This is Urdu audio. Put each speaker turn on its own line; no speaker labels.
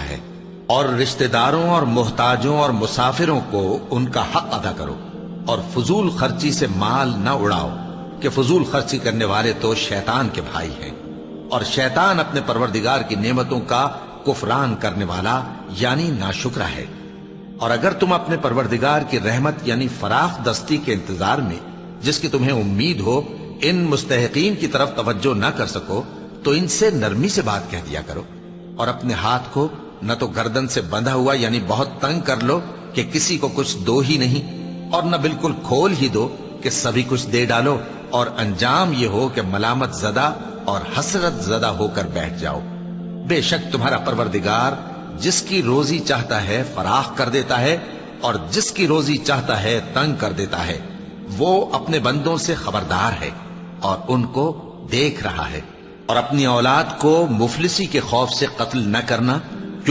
ہے، اور رشتہ داروں اور محتاجوں اور مسافروں کو ان کا حق ادا کرو، اور فضول خرچی سے مال نہ اڑاؤ کہ فضول خرچی کرنے والے تو شیطان کے بھائی ہیں، اور شیطان اپنے پروردگار کی نعمتوں کا کفران کرنے والا یعنی ناشکرا ہے۔ اور اگر تم اپنے پروردگار کی رحمت یعنی فراخ دستی کے انتظار میں، جس کی تمہیں امید ہو، ان مستحقین کی طرف توجہ نہ کر سکو تو ان سے نرمی سے بات کہہ دیا کرو، اور اپنے ہاتھ کو نہ تو گردن سے بندھا ہوا یعنی بہت تنگ کر لو کہ کسی کو کچھ دو ہی نہیں، اور نہ بالکل کھول ہی دو کہ سبھی کچھ دے ڈالو، اور انجام یہ ہو کہ ملامت زدہ اور حسرت زدہ ہو کر بیٹھ جاؤ۔ بے شک تمہارا پروردگار جس کی روزی چاہتا ہے فراخ کر دیتا ہے، اور جس کی روزی چاہتا ہے تنگ کر دیتا ہے، وہ اپنے بندوں سے خبردار ہے اور ان کو دیکھ رہا ہے۔ اور اپنی اولاد کو مفلسی کے خوف سے قتل نہ کرنا